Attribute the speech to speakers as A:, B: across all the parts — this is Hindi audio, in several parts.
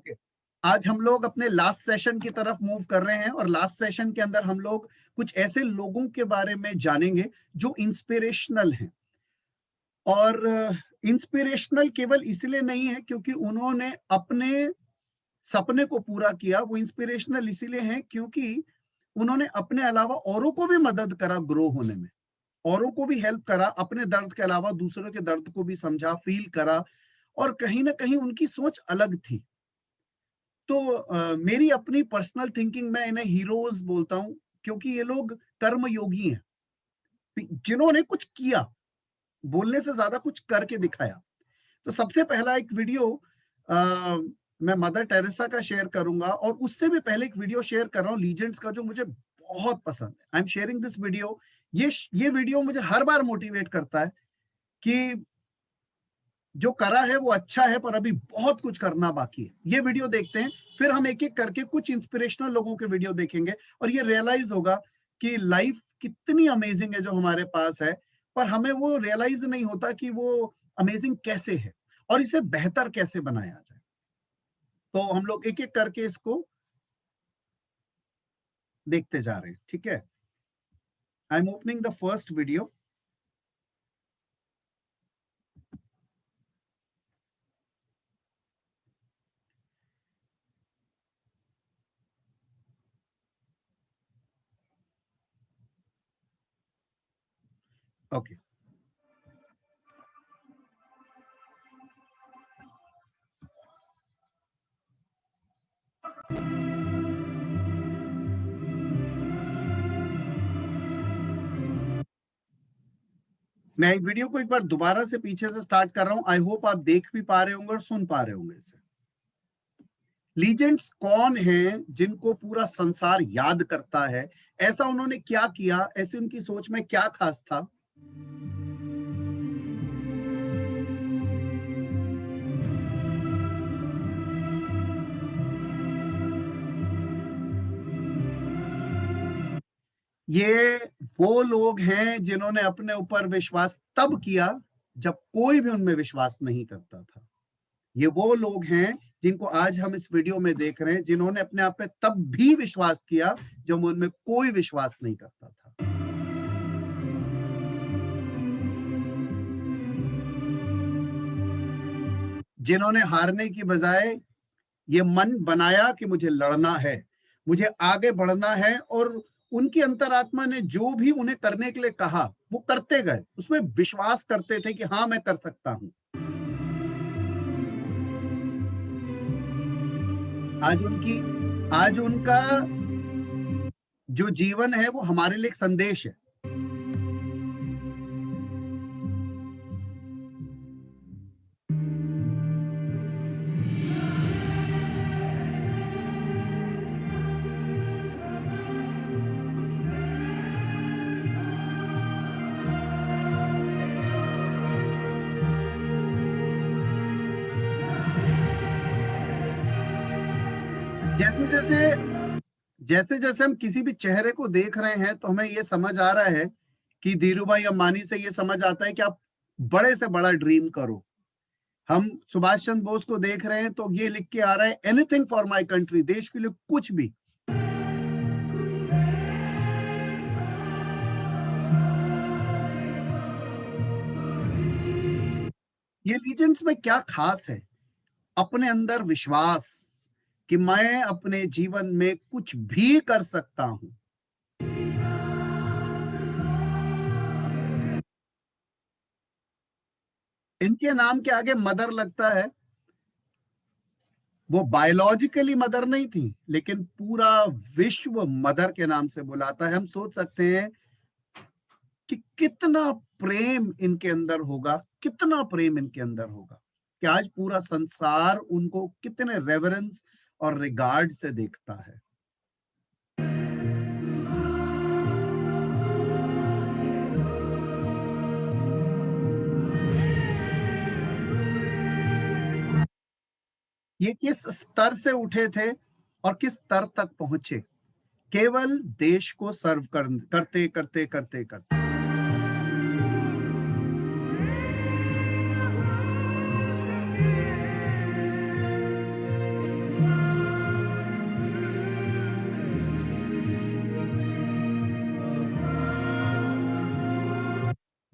A: ओके, आज हम लोग अपने लास्ट सेशन की तरफ मूव कर रहे हैं और लास्ट सेशन के अंदर हम लोग कुछ ऐसे लोगों के बारे में जानेंगे जो इंस्पिरेशनल हैं। और इंस्पिरेशनल केवल इसलिए नहीं है क्योंकि उन्होंने अपने सपने को पूरा किया, वो इंस्पिरेशनल इसीलिए हैं क्योंकि उन्होंने अपने अलावा औरों को भी मदद करा ग्रो होने में, औरों को भी हेल्प करा, अपने दर्द के अलावा दूसरों के दर्द को भी समझा, फील करा और कहीं न कहीं उनकी सोच अलग थी। तो मेरी अपनी पर्सनल थिंकिंग में इन्हें हीरोज बोलता हूँ क्योंकि ये लोग कर्मयोगी हैं, जिन्होंने कुछ किया, बोलने से ज्यादा कुछ करके दिखाया। तो सबसे पहला एक वीडियो अ, मैं मदर टेरेसा का शेयर करूंगा और उससे भी पहले एक वीडियो शेयर कर रहा हूँ लीजेंड्स का जो मुझे बहुत पसंद है। I am sharing this video. ये वीडियो मुझे हर बार मोटिवेट करता है कि जो करा है वो अच्छा है पर अभी बहुत कुछ करना बाकी है। ये वीडियो देखते हैं, फिर हम एक एक करके कुछ इंस्पिरेशनल लोगों के वीडियो देखेंगे और ये रियलाइज होगा कि लाइफ कितनी अमेजिंग है जो हमारे पास है, पर हमें वो रियलाइज नहीं होता कि वो अमेजिंग कैसे है और इसे बेहतर कैसे बनाया जाए। तो हम लोग एक एक करके इसको देखते जा रहे हैं, ठीक है। I am opening the first video. Okay, मैं वीडियो को एक बार दोबारा से पीछे से स्टार्ट कर रहा हूं। आई होप आप देख भी पा रहे होंगे और सुन पा रहे होंगे इसे। लीजेंड्स कौन हैं जिनको पूरा संसार याद करता है? ऐसा उन्होंने क्या किया, ऐसे उनकी सोच में क्या खास था? ये वो लोग हैं जिन्होंने अपने ऊपर विश्वास तब किया जब कोई भी उनमें विश्वास नहीं करता था। ये वो लोग हैं जिनको आज हम इस वीडियो में देख रहे हैं, जिन्होंने अपने आप पे तब भी विश्वास किया जब उनमें कोई विश्वास नहीं करता था। जिन्होंने हारने की बजाय ये मन बनाया कि मुझे लड़ना है, मुझे आगे बढ़ना है और उनकी अंतरात्मा ने जो भी उन्हें करने के लिए कहा, वो करते गए। उसमें विश्वास करते थे कि हाँ, मैं कर सकता हूं। आज उनकी आज उनका जो जीवन है वो हमारे लिए एक संदेश है। जैसे जैसे जैसे जैसे हम किसी भी चेहरे को देख रहे हैं तो हमें ये समझ आ रहा है कि धीरूभाई अंबानी से ये समझ आता है कि आप बड़े से बड़ा ड्रीम करो। हम सुभाष चंद्र बोस को देख रहे हैं तो ये लिख के आ रहा है, एनीथिंग फॉर माय कंट्री, देश के लिए कुछ भी। ये लीजेंड्स में क्या खास है? अपने अंदर विश्वास कि मैं अपने जीवन में कुछ भी कर सकता हूं। इनके नाम के आगे मदर लगता है। वो बायोलॉजिकली मदर नहीं थी, लेकिन पूरा विश्व मदर के नाम से बुलाता है। हम सोच सकते हैं कि कितना प्रेम इनके अंदर होगा, कितना प्रेम इनके अंदर होगा कि आज पूरा संसार उनको कितने रेवरेंस और रिगार्ड से देखता है। ये किस स्तर से उठे थे और किस स्तर तक पहुंचे? केवल देश को सर्व करते करते करते करते।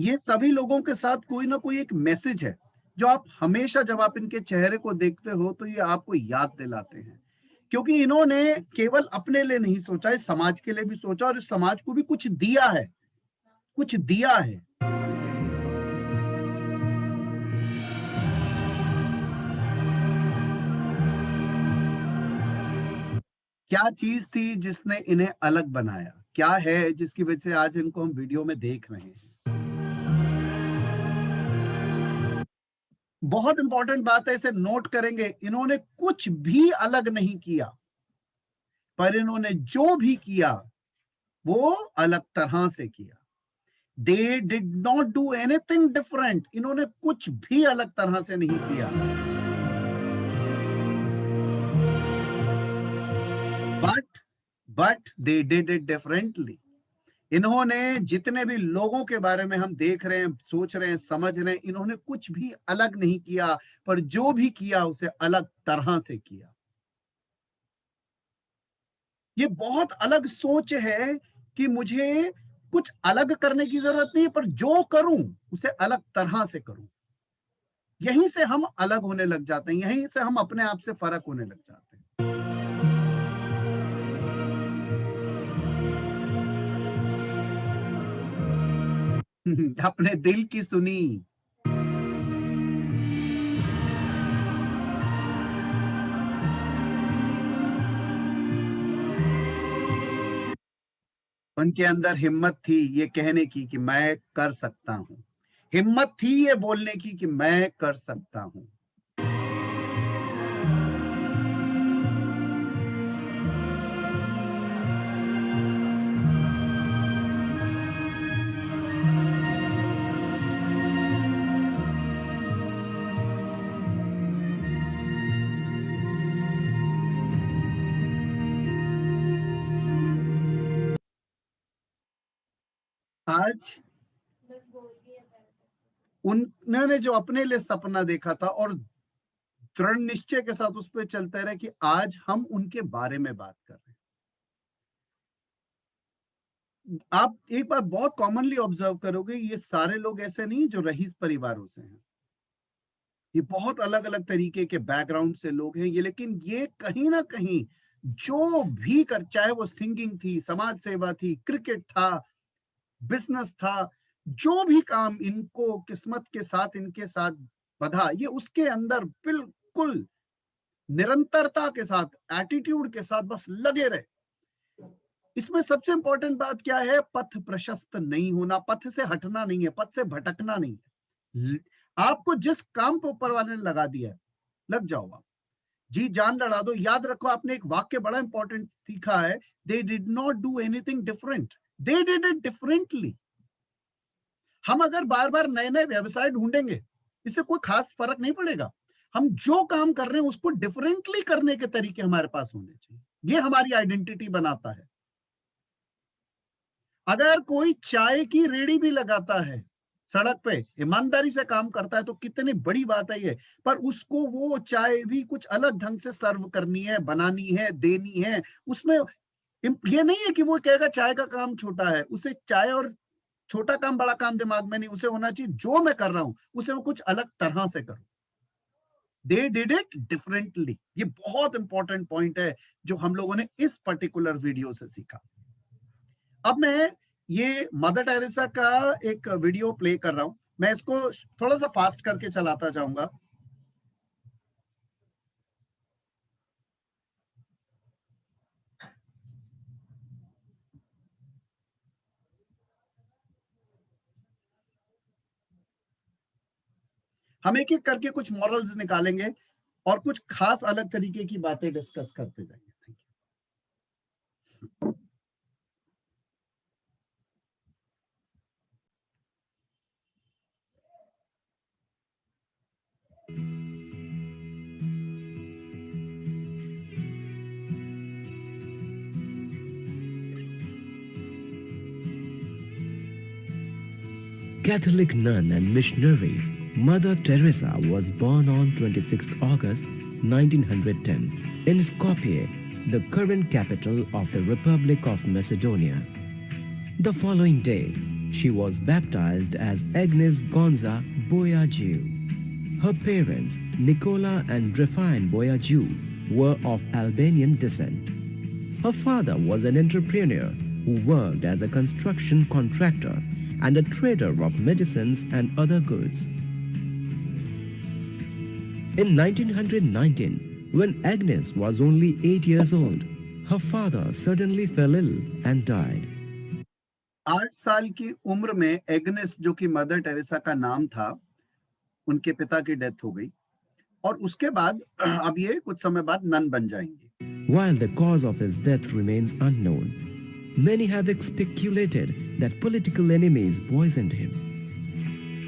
A: ये सभी लोगों के साथ कोई ना कोई एक मैसेज है जो आप हमेशा जब आप इनके चेहरे को देखते हो तो ये आपको याद दिलाते हैं, क्योंकि इन्होंने केवल अपने लिए नहीं सोचा, इस समाज के लिए भी सोचा और इस समाज को भी कुछ दिया है, कुछ दिया है। क्या चीज थी जिसने इन्हें अलग बनाया, क्या है जिसकी वजह से आज इनको हम वीडियो में देख रहे हैं। बहुत इंपॉर्टेंट बात है, इसे नोट करेंगे, इन्होंने कुछ भी अलग नहीं किया, पर इन्होंने जो भी किया वो अलग तरह से किया। They did not do anything different, इन्होंने कुछ भी अलग तरह से नहीं किया। But they did it differently. इन्होंने जितने भी लोगों के बारे में हम देख रहे हैं, सोच रहे हैं, समझ रहे हैं, इन्होंने कुछ भी अलग नहीं किया, पर जो भी किया उसे अलग तरह से किया। ये बहुत अलग सोच है कि मुझे कुछ अलग करने की जरूरत नहीं है, पर जो करूं उसे अलग तरह से करूं। यहीं से हम अलग होने लग जाते हैं, यहीं से हम अपने आप से फर्क होने लग जाते हैं। अपने दिल की सुनी। उनके अंदर हिम्मत थी ये कहने की कि मैं कर सकता हूं, हिम्मत थी ये बोलने की कि मैं कर सकता हूं। आज उन्होंने जो अपने लिए सपना देखा था और दृढ़ निश्चय के साथ उस पर चलते रहे, कि आज हम उनके बारे में बात कर रहे हैं। आप एक बात बहुत कॉमनली ऑब्जर्व करोगे, ये सारे लोग ऐसे नहीं जो रईस परिवारों से हैं, ये बहुत अलग अलग तरीके के बैकग्राउंड से लोग हैं ये, लेकिन ये कहीं ना कहीं जो भी कर, चाहे वो सिंगिंग थी, समाज सेवा थी, क्रिकेट था, बिजनेस था, जो भी काम इनको किस्मत के साथ इनके साथ बधा, ये उसके अंदर बिल्कुल निरंतरता के साथ, एटीट्यूड के साथ बस लगे रहे। इसमें सबसे इंपॉर्टेंट बात क्या है? पथ प्रशस्त नहीं होना, पथ से हटना नहीं है, पथ से भटकना नहीं है। आपको जिस काम पे ऊपर वाले ने लगा दिया है, लग जाओ आप, जी जान लड़ा दो। याद रखो, आपने एक वाक्य बड़ा इंपॉर्टेंट सीखा है, they did not do anything different, they did it differently. हम अगर बार बार नए नए व्यवसाय ढूंढेंगे, इससे कोई खास फर्क नहीं पड़ेगा। हम जो काम कर रहे हैं उसको डिफरेंटली करने के तरीके हमारे पास होने चाहिए, ये हमारी आइडेंटिटी बनाता है। अगर कोई चाय की रेड़ी भी लगाता है सड़क पे, ईमानदारी से काम करता है, तो कितनी बड़ी बात है ये, पर उसको वो चाय भी कुछ अलग ढंग से सर्व करनी है, बनानी है, देनी है। उसमें ये नहीं है कि वो कहेगा चाय का काम छोटा है, उसे चाय और छोटा काम बड़ा काम दिमाग में नहीं, उसे होना चाहिए जो मैं कर रहा हूं उसे मैं कुछ अलग तरह से करूं। दे डिड इट डिफरेंटली, ये बहुत इंपॉर्टेंट पॉइंट है जो हम लोगों ने इस पर्टिकुलर वीडियो से सीखा। अब मैं ये मदर टेरेसा का एक वीडियो प्ले कर रहा हूं, मैं इसको थोड़ा सा फास्ट करके चलाता जाऊंगा। हम एक एक करके कुछ मॉरल्स निकालेंगे और कुछ खास अलग तरीके की बातें डिस्कस करते जाएंगे। Thank you.
B: Catholic nun and missionary Mother Teresa was born on 26 August 1910 in Skopje, the current capital of the Republic of Macedonia. The following day, She was baptized as Agnes Gonza Boyagiu. Her parents, Nicola and Drefine Boyagiu, were of Albanian descent. Her father was an entrepreneur who worked as a construction contractor and a trader of medicines and other goods. In 1919, when Agnes was only 8 years old, her father suddenly fell ill and died.
A: 8 साल की उम्र में एग्नेस, जो कि मदर टेरेसा का नाम था, उनके पिता की डेथ हो गई और उसके बाद अब ये कुछ समय बाद नन बन जाएंगी।
B: While the cause of his death remains unknown, many have speculated that political enemies poisoned him.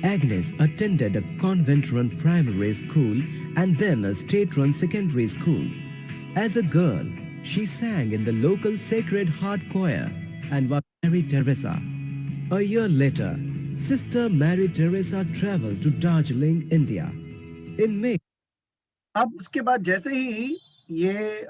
B: Agnes attended a convent-run primary school and then a state-run secondary school. As a girl, she sang in the local Sacred Heart Choir and was Mary Teresa. A year later, Sister Mary Teresa traveled to Darjeeling, India. In May,
A: अब उसके बाद जैसे ही ये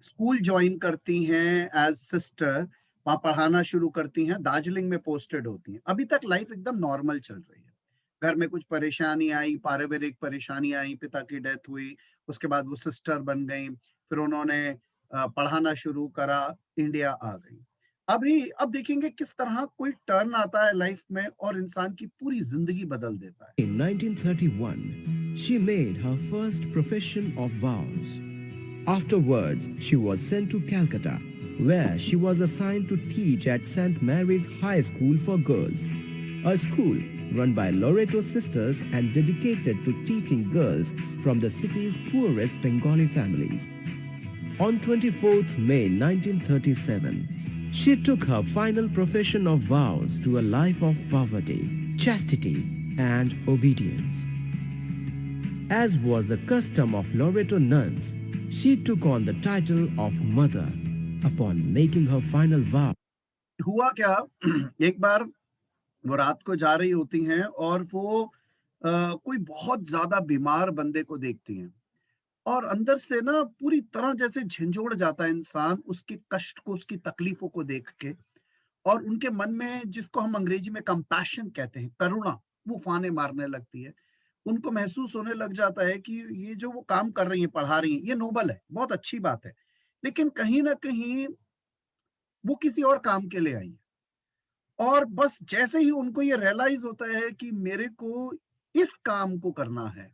A: स्कूल ज्वाइन करती हैं एज सिस्टर, वहां पढ़ाना शुरू करती हैं, दार्जिलिंग में पोस्टेड होती हैं। अभी तक लाइफ एकदम नॉर्मल चल रही है। घर में कुछ परेशानी आई, पारिवारिक परेशानी आई, पिता की डेथ हुई, उसके बाद वो सिस्टर बन गई, फिर उन्होंने पढ़ाना शुरू करा, इंडिया आ गई। अब देखेंगे किस तरह कोई टर्न आता है लाइफ में और इंसान की पूरी जिंदगी बदल देता है।
B: in 1931, she made her first profession of vows. Afterwards, she was sent to Calcutta, where she was assigned to teach at St. Mary's High School for Girls, a school run by Loreto sisters and dedicated to teaching girls from the city's poorest Bengali families. On 24th May 1937, she took her final profession of vows to a life of poverty, chastity, and obedience. As was the custom of Loreto nuns, she took on the title of mother upon making her final vow.
A: हुआ क्या, एक बार वो रात को जा रही होती हैं और वो कोई बहुत ज्यादा बीमार बंदे को देखती हैं और अंदर से ना पूरी तरह जैसे झंझोड़ जाता है इंसान उसके कष्ट को, उसकी तकलीफों को देख के, और उनके मन में, जिसको हम अंग्रेजी में कंपैशन कहते हैं, करुणा, वो उफाने मारने लगती है। उनको महसूस होने लग जाता है कि ये जो वो काम कर रही हैं, पढ़ा रही हैं, ये नोबल है, बहुत अच्छी बात है। लेकिन कहीं न कहीं वो किसी और काम के लिए आई हैं। और बस जैसे ही उनको ये रियलाइज़ होता है कि मेरे को इस काम को करना है,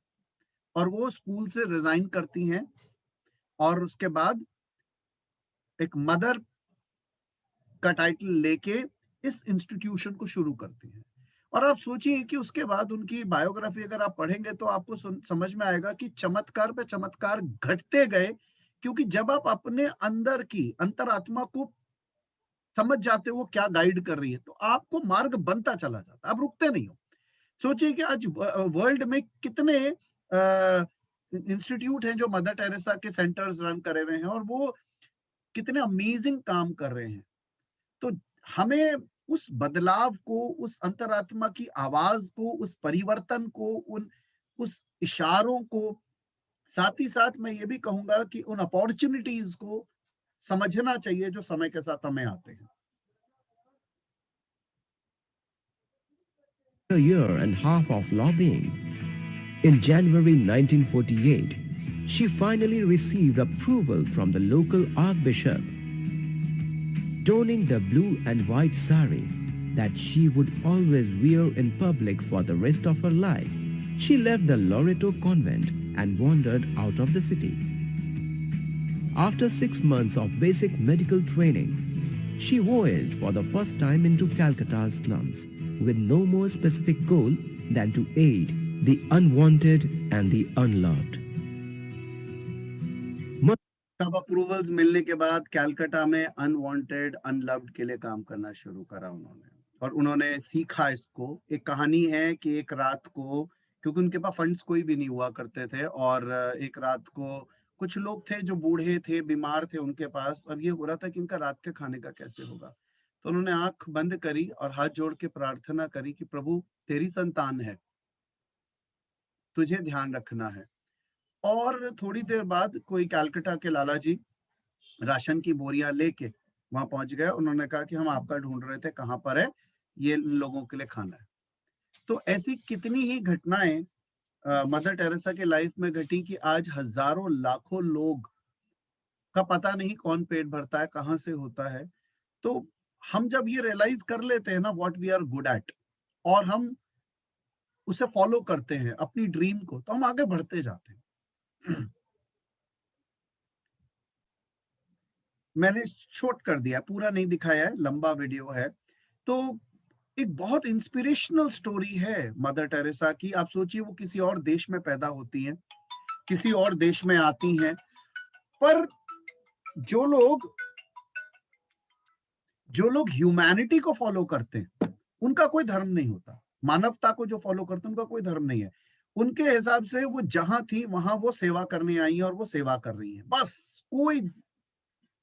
A: और वो स्कूल से रिज़ाइन करती हैं और उसके बाद एक मदर का टाइटल लेके इस इंस्टीट्यूशन को शुरू करती हैं। और आप सोचिए कि उसके बाद उनकी बायोग्राफी अगर आप पढ़ेंगे तो आपको समझ में आएगा कि चमत्कार पे चमत्कार घटते गए, क्योंकि जब आप अपने अंदर की अंतरात्मा को समझ जाते हो वो क्या गाइड कर रही है, तो आपको मार्ग बनता चला जाता है, आप रुकते नहीं हो। सोचिए कि आज वर्ल्ड में कितने इंस्टीट्यूट हैं जो मदर टेरेसा के सेंटर्स रन करे हुए हैं और वो कितने अमेजिंग काम कर रहे हैं। तो हमें उस बदलाव को, उस अंतरात्मा की आवाज को, उस परिवर्तन को, उस इशारों को, साथ ही साथ मैं ये भी कहूंगा कि उन अपॉर्चुनिटीज को समझना चाहिए जो समय के साथ हमें आते हैं।
B: A year and a half of lobbying. In January 1948, she finally received approval from the local archbishop. Donning the blue and white sari that she would always wear in public for the rest of her life, she left the Loreto convent and wandered out of the city. After 6 months of basic medical training, she voyaged for the first time into Calcutta's slums with no more specific goal than to aid the unwanted and the unloved.
A: तब अप्रूवल्स मिलने के बाद कैलकाटा में अनवांटेड, अनलव्ड के लिए काम करना शुरू करा उन्होंने, और उन्होंने सीखा इसको। एक कहानी है कि एक रात को, क्योंकि उनके पास फंड्स कोई भी नहीं हुआ करते थे, और एक रात को कुछ लोग थे जो बूढ़े थे, बीमार थे उनके पास, अब ये हो रहा था कि इनका रात के खाने का कैसे होगा। तो उन्होंने आंख बंद करी और हाथ जोड़ के प्रार्थना करी कि प्रभु, तेरी संतान है, तुझे ध्यान रखना है। और थोड़ी देर बाद कोई कलकत्ता के लाला जी राशन की बोरियां लेके वहां पहुंच गए, उन्होंने कहा कि हम आपका ढूंढ रहे थे, कहाँ पर है, ये इन लोगों के लिए खाना है। तो ऐसी कितनी ही घटनाएं मदर टेरेसा के लाइफ में घटी कि आज हजारों लाखों लोग का पता नहीं कौन पेट भरता है, कहाँ से होता है। तो हम जब ये रियलाइज कर लेते हैं ना what we are good at, और हम उसे फॉलो करते हैं अपनी ड्रीम को, तो हम आगे बढ़ते जाते हैं। मैंने शॉर्ट कर दिया, पूरा नहीं दिखाया है, लंबा वीडियो है। तो एक बहुत इंस्पिरेशनल स्टोरी है मदर टेरेसा की। आप सोचिए, वो किसी और देश में पैदा होती हैं, किसी और देश में आती हैं, पर जो लोग जो लोग ह्यूमैनिटी को फॉलो करते हैं, उनका कोई धर्म नहीं होता। मानवता को जो फॉलो करते हैं, उनका कोई धर्म नहीं है। उनके हिसाब से वो जहां थी वहां वो सेवा करने आई है, और वो सेवा कर रही है, बस। कोई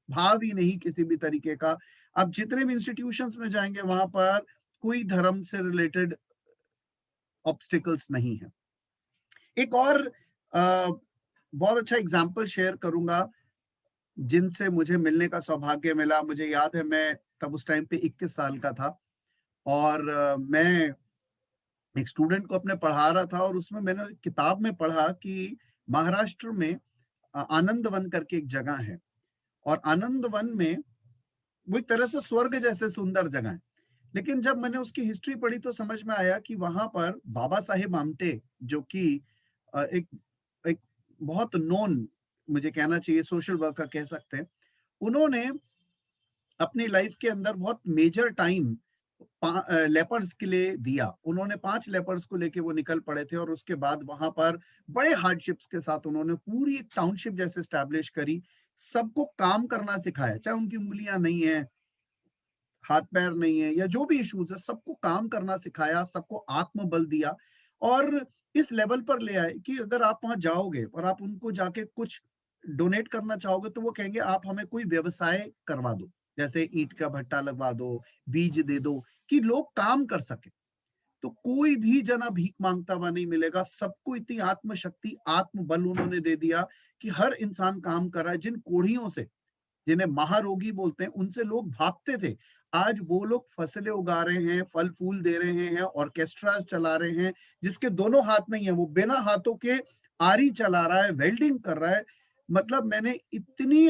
A: भाव ही नहीं किसी भी तरीके का। आप जितने भी इंस्टीट्यूशंस में जाएंगे, वहां पर कोई धर्म से रिलेटेड ऑब्स्टिकल्स नहीं है। एक और बहुत अच्छा एग्जाम्पल शेयर करूंगा, जिनसे मुझे मिलने का सौभाग्य मिला। मुझे याद है, मैं तब उस टाइम पे 21 साल का था, और मैं एक स्टूडेंट को अपने पढ़ा रहा था, और उसमें मैंने किताब में पढ़ा कि महाराष्ट्र में आनंद वन करके एक जगह है, और आनंद वन में वो एक तरह से स्वर्ग जैसे सुंदर जगह है। लेकिन जब मैंने उसकी हिस्ट्री पढ़ी तो समझ में आया कि वहां पर बाबा साहेब आमटे, जो कि एक एक बहुत नोन, मुझे कहना चाहिए सोशल वर्कर कह सकते हैं, उन्होंने अपनी लाइफ के अंदर बहुत मेजर टाइम लेपर्स के लिए दिया। उन्होंने 5 लेपर्स को लेके वो निकल पड़े थे, और उसके बाद वहां पर बड़े हार्डशिप्स के साथ उन्होंने पूरी एक टाउनशिप जैसे स्टैब्लिश करी। सबको काम करना सिखाया, चाहे उनकी उंगलियां नहीं है, हाथ पैर नहीं है, या जो भी इश्यूज है, सबको काम करना सिखाया, सबको आत्मबल दिया, और इस लेवल पर ले आए कि अगर आप वहां जाओगे और आप उनको जाके कुछ डोनेट करना चाहोगे, तो वो कहेंगे आप हमें कोई व्यवसाय करवा दो, जैसे ईंट का भट्टा लगवा दो, बीज दे दो, कि लोग काम कर सके। तो कोई भी जना भीख मांगता हुआ नहीं मिलेगा। सबको इतनी आत्मशक्ति, आत्मबल उन्होंने दे दिया कि हर इंसान काम कर रहा है। जिन कोढ़ियों से, जिन्हें महारोगी बोलते हैं, उनसे लोग भागते थे, आज वो लोग फसलें उगा रहे हैं, फल फूल दे रहे हैं, ऑर्केस्ट्रास चला रहे हैं। जिसके दोनों हाथ नहीं है, वो बिना हाथों के आरी चला रहा है, वेल्डिंग कर रहा है। मतलब मैंने इतनी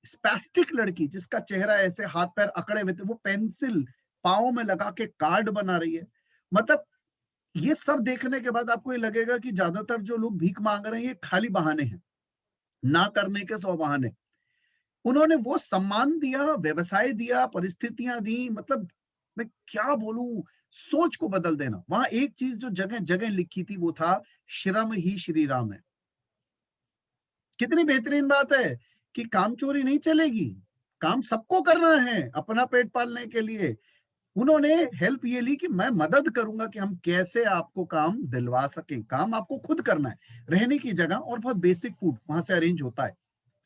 A: स्पैस्टिक लड़की, जिसका चेहरा ऐसे हाथ पैर अकड़े हुए थे, वो पेंसिल पाँव में लगा के कार्ड बना रही है। मतलब ये सब देखने के बाद आपको ये लगेगा कि ज्यादातर जो लोग भीख मांग रहे हैं, ये खाली बहाने हैं, ना करने के 100 बहाने। उन्होंने वो सम्मान दिया, व्यवसाय दिया, परिस्थितियां दी। मतलब मैं क्या बोलूं, सोच को बदल देना। वहां एक चीज जो जगह जगह लिखी थी, वो था श्रम ही श्री राम है। कितनी बेहतरीन बात है कि काम चोरी नहीं चलेगी, काम सबको करना है अपना पेट पालने के लिए। उन्होंने हेल्प ये ली कि मैं मदद करूंगा कि हम कैसे आपको काम दिलवा सकें। काम आपको खुद करना है, रहने की जगह और बहुत बेसिक फूड वहां से अरेंज होता है।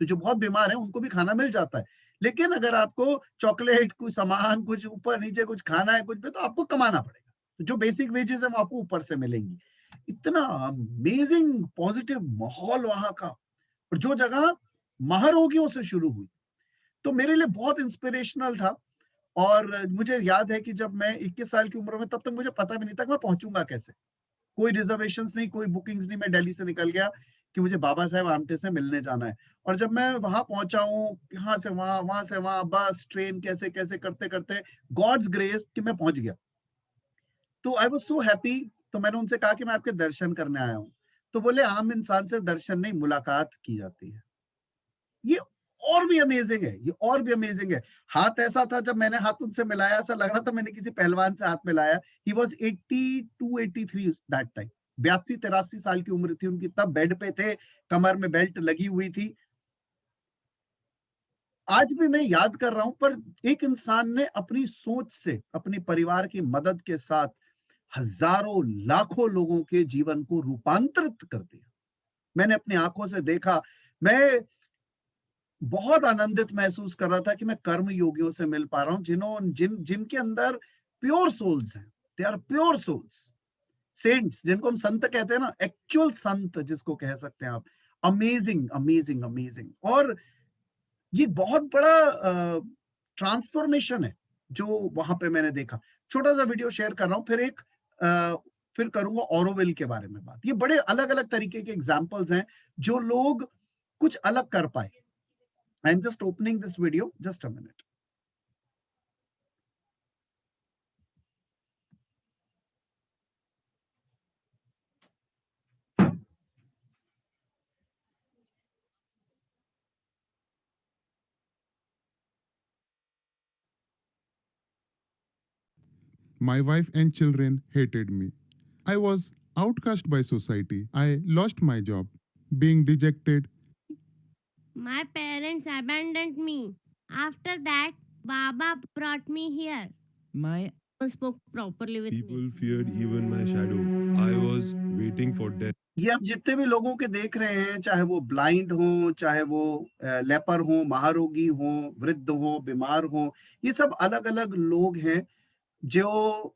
A: तो जो बहुत बीमार है उनको भी खाना मिल जाता है। लेकिन अगर आपको चॉकलेट, कुछ सामान, कुछ ऊपर नीचे कुछ खाना है कुछ भी, तो आपको कमाना पड़ेगा। तो जो बेसिक वेजेस है वो आपको ऊपर से मिलेंगी। इतना अमेजिंग पॉजिटिव माहौल वहां का, और जो जगह महारोगियों से शुरू हुई, तो मेरे लिए बहुत इंस्पिरेशनल था। और मुझे याद है कि जब मैं 21 साल की उम्र में, तब तक मुझे पता भी नहीं था कि मैं पहुंचूंगा कैसे। कोई रिजर्वेशंस नहीं, कोई बुकिंग्स नहीं। मैं दिल्ली से निकल गया कि मुझे बाबा साहेब आमटे से मिलने जाना है। और जब मैं वहां पहुंचा हूँ, यहाँ से वहां, वहां से वहां, बस ट्रेन कैसे कैसे करते करते, गॉड्स ग्रेस कि मैं पहुंच गया। तो आई वाज सो हैप्पी। तो मैंने उनसे कहा कि मैं आपके दर्शन करने आया हूँ। तो बोले आम इंसान से दर्शन नहीं, मुलाकात की जाती है। ये और भी अमेजिंग है, ये और भी अमेजिंग है। हाथ ऐसा था, जब मैंने हाथ उनसे मिलाया, ऐसा लग रहा था मैंने किसी पहलवान से हाथ मिलाया। He was 82 83 that time. 82 83 साल की उम्र थी उनकी, तब बेड पे थे, कमर में बेल्ट लगी हुई थी। आज भी मैं याद कर रहा हूं, पर एक इंसान ने अपनी सोच से, अपने परिवार की मदद के साथ हजारों लाखों लोगों के जीवन को रूपांतरित कर दिया। मैंने अपनी आंखों से देखा। मैं बहुत आनंदित महसूस कर रहा था कि मैं कर्म योगियों से मिल पा रहा हूँ, जिनके अंदर प्योर सोल्स हैं। They are pure souls, saints, जिनको हम संत कहते हैं ना, एक्चुअल संत जिसको कह सकते हैं आप। Amazing amazing amazing. और ये बहुत बड़ा ट्रांसफॉर्मेशन है जो वहां पे मैंने देखा। छोटा सा वीडियो शेयर कर रहा हूँ, फिर करूंगा ऑरोविल के बारे में बात। ये बड़े अलग अलग तरीके के एग्जाम्पल्स हैं जो लोग कुछ अलग कर पाए। I am just opening this video, just a minute.
C: My wife and children hated me. I was outcast by society. I lost my job. Being dejected,
D: My parents abandoned me. After that, Baba brought me here.
E: My
D: Spoke properly with
F: People
D: me.
F: feared even my shadow. I was waiting for death.
A: ये आप जितने भी लोगों के देख रहे हैं, चाहे वो ब्लाइंड हो, चाहे वो लेपर हो, महारोगी हो, वृद्ध हो, बीमार हो, ये सब अलग अलग लोग हैं जो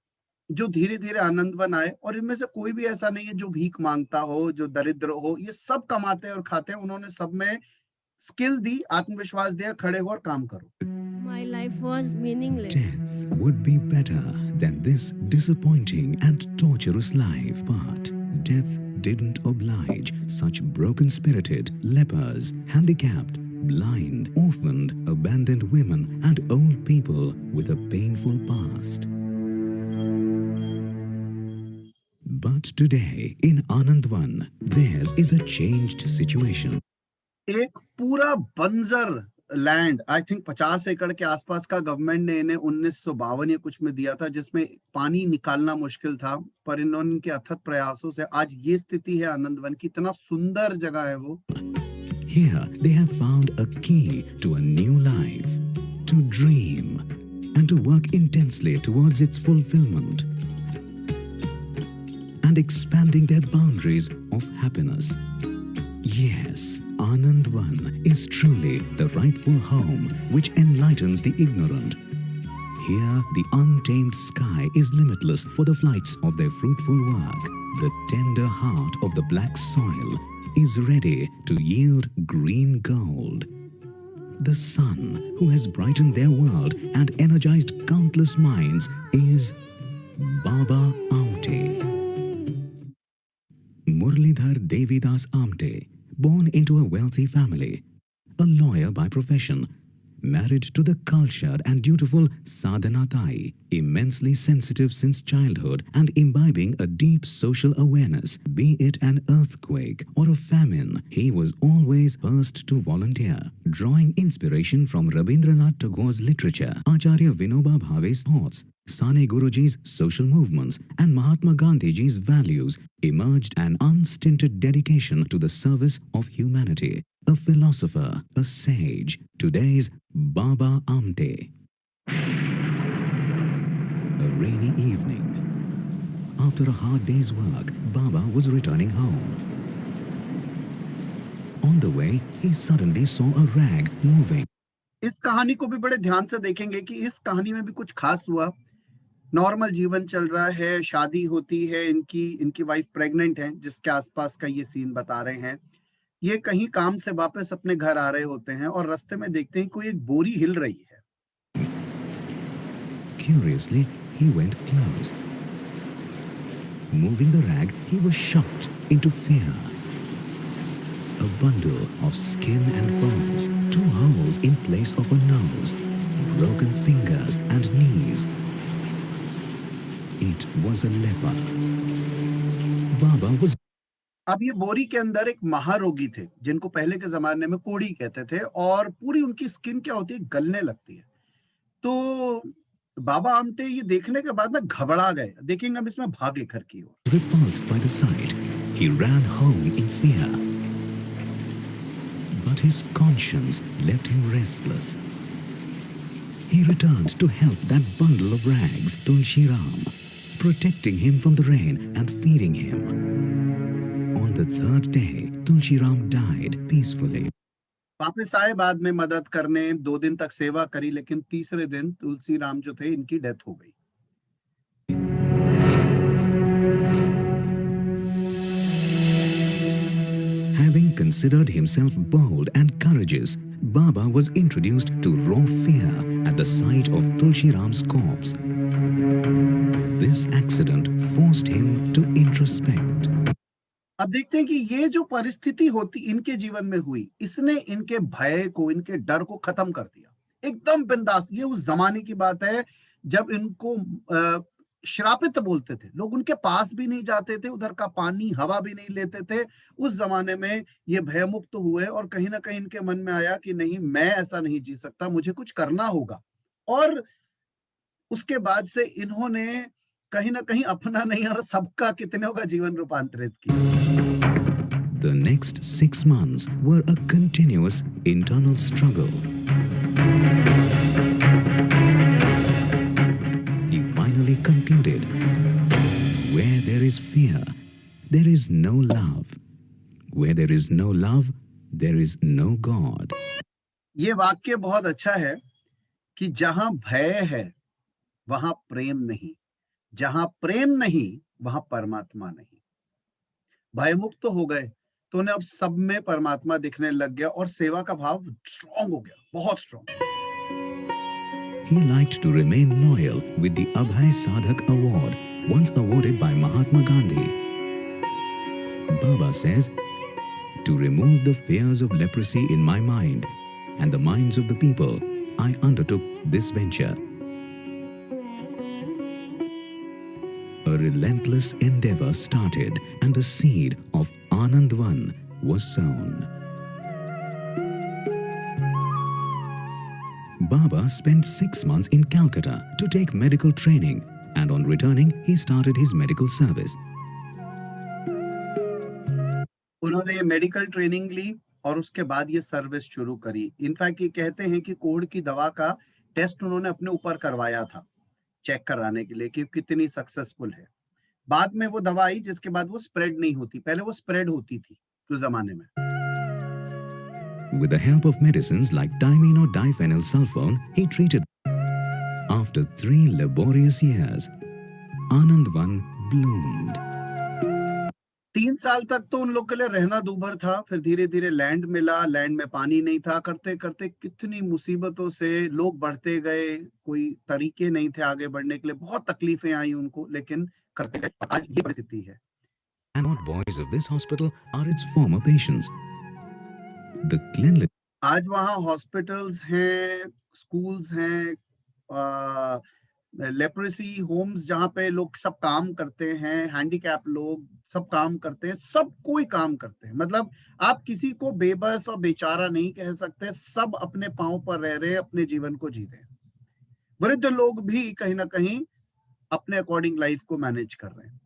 A: जो धीरे धीरे आनंदवन आए। और इनमें से कोई भी ऐसा नहीं है जो भीख मांगता हो, जो दरिद्र हो। ये सब कमाते हैं और खाते हैं। उन्होंने सब में स्किल दी, आत्मविश्वास दिया, खड़े हो और काम करो।
D: My life was meaningless.
G: Death would be better than this disappointing and torturous life, but death didn't oblige such broken-spirited, lepers, handicapped, blind, orphaned, abandoned women and old people with a painful past. But today in Anandvan, theirs is a changed situation.
A: एक पूरा बंजर लैंड, आई थिंक 50 एकड़ के आसपास का गवर्नमेंट ने इन्हें 1952 या कुछ में दिया था, जिसमें पानी निकालना मुश्किल था। पर इन्होंने इनके अथक प्रयासों से आज ये स्थिति है आनंदवन की। इतना सुंदर जगह है वो।
G: Here they have found a key to a new life, to dream and to work intensely towards its fulfillment and expanding their boundaries of happiness. Yes, Anandvan is truly the rightful home which enlightens the ignorant. Here, the untamed sky is limitless for the flights of their fruitful work. The tender heart of the black soil is ready to yield green gold. The sun, who has brightened their world and energized countless minds, is Baba Amte. Murlidhar Devidas Amte, born into a wealthy family, a lawyer by profession, married to the cultured and dutiful Sadhana Tai, immensely sensitive since childhood and imbibing a deep social awareness, be it an earthquake or a famine, he was always first to volunteer. Drawing inspiration from Rabindranath Tagore's literature, Acharya Vinoba Bhave's thoughts, Sane Guruji's social movements and Mahatma Gandhiji's values, emerged an unstinted dedication to the service of humanity. A philosopher, a sage, today's Baba Amte. A rainy evening. After a hard day's work, Baba was returning home. On the way, he suddenly saw a rag moving.
A: इस कहानी को भी बड़े ध्यान से देखेंगे कि इस कहानी में भी कुछ खास हुआ। नॉर्मल जीवन चल रहा है, शादी होती है, इनकी वाइफ प्रेग्नेंट है, जिसके आसपास का ये सीन बता रहे हैं। ये कहीं काम से वापस अपने घर आ रहे होते हैं और रास्ते में देखते हैं कोई एक बोरी हिल रही है।
G: Curiously, he went close. Moving the rag, he was shocked into fear. A bundle of skin and bones, 2 holes in place of a nose, broken fingers and knees. It was a leper. Baba was.
A: अब ये बोरी के अंदर एक महारोगी थे, जिनको पहले के जमाने में कोढ़ी कहते थे, और पूरी उनकी स्किन क्या होती है, गलने लगती है। तो बाबा आमटे ये देखने के बाद ना घबरा गए। देखेंगे हम इसमें भागे घर की ओर।
G: Repulsed by the sight, he ran home in fear. But his conscience left him restless. He returned to help that bundle of rags, Tulsi Ram, protecting him from the rain and feeding him. On the 3rd day, Tulsi Ram died peacefully.
A: वापस आए बाद में मदद करने, 2 दिन तक सेवा करी, लेकिन तीसरे दिन तुलसी राम जो थे, इनकी डेथ हो गई।
G: Having considered himself bold and courageous, Baba was introduced to raw fear at the sight of Tulsi Ram's corpse. This accident forced him to introspect.
A: अब देखते हैं कि ये जो परिस्थिति होती इनके जीवन में हुई, इसने इनके भय को, इनके डर को खत्म कर दिया, एकदम बिंदास। ये उस जमाने की बात है जब इनको श्रापित बोलते थे, लोग उनके पास भी नहीं जाते थे, उधर का पानी हवा भी नहीं लेते थे। उस जमाने में ये भयमुक्त हुए और कहीं ना कहीं इनके मन में आया कि नहीं, मैं ऐसा नहीं जी सकता, मुझे कुछ करना होगा। और उसके बाद से इन्होंने कहीं ना कहीं अपना नहीं और सबका कितनों का जीवन रूपांतरित किया।
G: The next 6 months were a continuous internal struggle. He finally concluded, where there is fear, there is no love. Where there is no love, there is no God.
A: ये वाक्य बहुत अच्छा है कि जहां भय है वहां प्रेम नहीं, जहां प्रेम नहीं वहां परमात्मा नहीं। भयमुक्त तो हो गए तो उन्हें अब सब में परमात्मा दिखने लग गया और सेवा का भाव स्ट्रांग हो गया, बहुत strong.
G: He liked to remain loyal with the Abhay Sadhak Award, once awarded by Mahatma Gandhi. Baba says, to remove the fears of leprosy in my mind and the minds of the people, I undertook this venture. A relentless endeavor started and the seed of Anandvan was sown. Baba spent 6 months in Calcutta to take medical training, and on returning, he started his medical service.
A: उन्होंने ये मेडिकल ट्रेनिंग ली और उसके बाद ये सर्विस शुरू करी। इनफैक्ट ये कहते हैं कि कोढ़ की दवा का टेस्ट उन्होंने अपने ऊपर करवाया था, चेक कराने के लिए कि कितनी सक्सेसफुल है। बाद में वो दवा आई जिसके बाद वो स्प्रेड नहीं होती, पहले वो स्प्रेड होती थी उस जमाने में।
G: With the help of medicines like dimene or diphenyl sulfone, he treated. After 3 laborious years, Anandvan bloomed.
A: 3 साल तक तो उन लोग के लिए रहना दूभर था, फिर धीरे धीरे लैंड मिला, लैंड में पानी नहीं था, करते करते कितनी मुसीबतों से लोग बढ़ते गए, कोई तरीके नहीं थे आगे बढ़ने के लिए, बहुत तकलीफें आई उनको, लेकिन करते गए। आज ये परिस्थिति है।
G: And not boys of this hospital are its former patients. The cleanliness.
A: आज वहाँ हॉस्पिटल्स हैं, स्कूल्स हैं, लेप्रेसी होम्स जहाँ पे लोग सब काम करते हैं, हैंडीकैप लोग सब काम करते हैं, सब कोई काम करते हैं। मतलब आप किसी को बेबस और बेचारा नहीं कह सकते, सब अपने पांव पर रह रहे हैं, अपने जीवन को जी रहे हैं। वृद्ध लोग भी कहीं ना कहीं अपने अकॉर्डिंग लाइफ को मैनेज कर रहे हैं।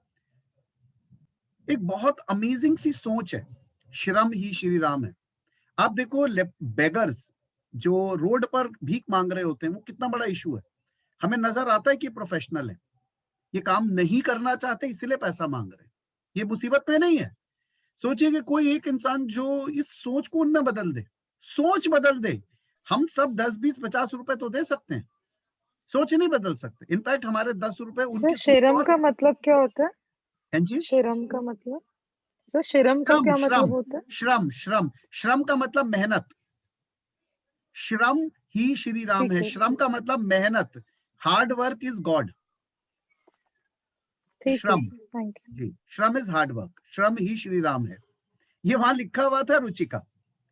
A: एक बहुत अमेजिंग सी सोच है, श्रम ही श्री राम है। आप देखो, बेगर्स जो रोड पर भीख मांग रहे होते हैं, वो कितना बड़ा इशू है। हमें नजर आता है कि प्रोफेशनल है, ये काम नहीं करना चाहते इसलिए पैसा मांग रहे हैं, ये मुसीबत में नहीं है। सोचिए कि कोई एक इंसान जो इस सोच को उनमें बदल दे, सोच बदल दे। हम सब 10, 20, 50 रुपए तो दे सकते हैं, सोच नहीं बदल सकते। इनफैक्ट हमारे 10 रुपए उनकी
E: शर्म का मतलब क्या होता है?
A: हाँ जी,
E: शर्म का मतलब सर, शर्म का क्या मतलब होता है? श्रम,
A: श्रम, श्रम का मतलब मेहनत। श्रम ही श्री राम है। श्रम का मतलब मेहनत। Hard work is God. श्रम, जी, श्रम इज हार्ड वर्क। श्रम ही श्री राम है। ये वहां लिखा हुआ था रुचिका।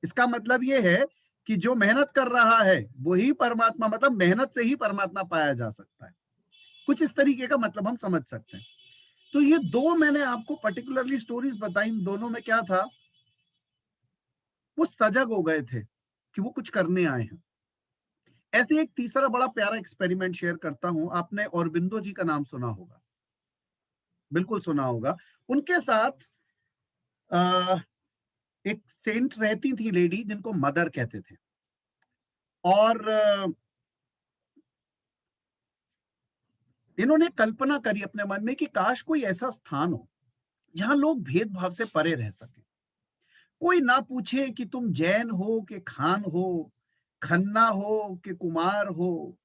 A: इसका मतलब ये है कि जो मेहनत कर रहा है वही परमात्मा, मतलब मेहनत से ही परमात्मा पाया जा सकता है। कुछ इस तरीके का मतलब हम समझ सकते हैं। तो ये 2 मैंने आपको पर्टिकुलरली स्टोरीज बताई। दोनों में क्या था, वो सजग हो गए थे कि वो कुछ करने आए हैं। ऐसे एक तीसरा बड़ा प्यारा एक्सपेरिमेंट शेयर करता हूं। आपने औरबिंदो जी का नाम सुना होगा, बिल्कुल सुना होगा। उनके साथ एक सेंट रहती थी लेडी, जिनको मदर कहते थे। और इन्होंने कल्पना करी अपने मन में कि काश कोई ऐसा स्थान हो जहां लोग भेदभाव से परे रह सके। कोई ना पूछे कि तुम जैन हो कि खान हो, खन्ना हो कि कुमार हो,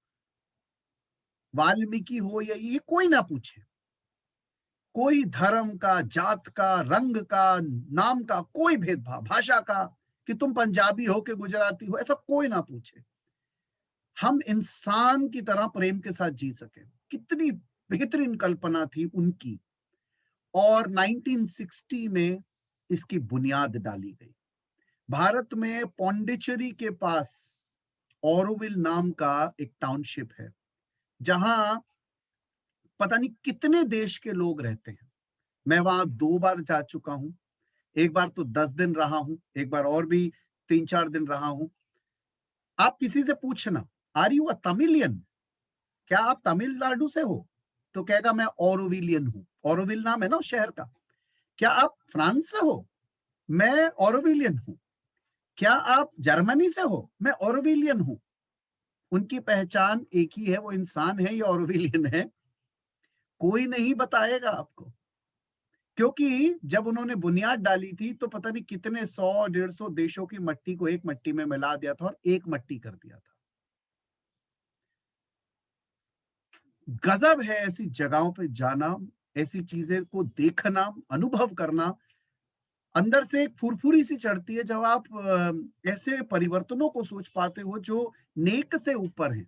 A: वाल्मीकि हो, या ये कोई ना पूछे। कोई धर्म का, जात का, रंग का, नाम का कोई भेदभाव, भाषा का, कि तुम पंजाबी हो कि गुजराती हो, ऐसा कोई ना पूछे। हम इंसान की तरह प्रेम के साथ जी सके। कितनी बेहतरीन कल्पना थी उनकी। और 1960 में इसकी बुनियाद डाली गई। भारत में पौंडीचेरी के पास ऑरोविल नाम का एक टाउनशिप है, जहां पता नहीं कितने देश के लोग रहते हैं। मैं वहां 2 बार जा चुका हूं। एक बार तो 10 दिन रहा हूं, एक बार और भी 3-4 दिन रहा हूं। आप किसी से पूछना, आर यू अ तमिलियन, क्या आप तमिलनाडु से हो, तो कहेगा मैं ऑरोविलियन हूं। ऑरोविल नाम है ना उस शहर का। क्या आप फ्रांस से हो, मैं ऑरोविलियन हूं। क्या आप जर्मनी से हो, मैं ऑरोविलियन हूं। उनकी पहचान एक ही है, वो इंसान है या ऑरोविलियन है, कोई नहीं बताएगा आपको। क्योंकि जब उन्होंने बुनियाद डाली थी तो पता नहीं कितने 100-150 देशों की मट्टी को एक मट्टी में मिला दिया था और एक मट्टी कर दिया था। गजब है ऐसी जगहों पे जाना, ऐसी चीजें को देखना, अनुभव करना। अंदर से एक फुरफुरी सी चढ़ती है जब आप ऐसे परिवर्तनों को सोच पाते हो जो नेक से ऊपर है।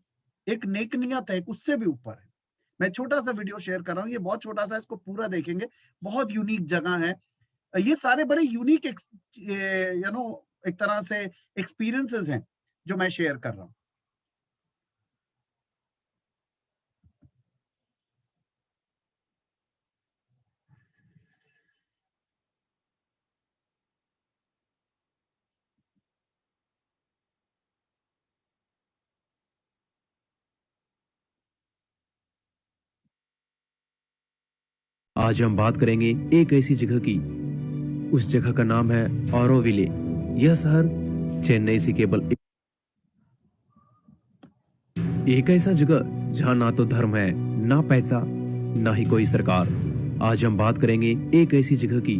A: एक नेकनियत है, उससे भी ऊपर है। मैं छोटा सा वीडियो शेयर कर रहा हूँ, ये बहुत छोटा सा, इसको पूरा देखेंगे। बहुत यूनिक जगह है। ये सारे बड़े यूनिक एक तरह से एक्सपीरियंसेस हैं जो मैं शेयर कर रहा हूँ।
H: आज हम बात करेंगे एक ऐसी जगह की। उस जगह का नाम है ऑरोविले। यह शहर चेन्नई से केवल एक ऐसा जगह जहां ना तो धर्म है, ना पैसा, ना ही कोई सरकार। आज हम बात करेंगे एक ऐसी जगह की।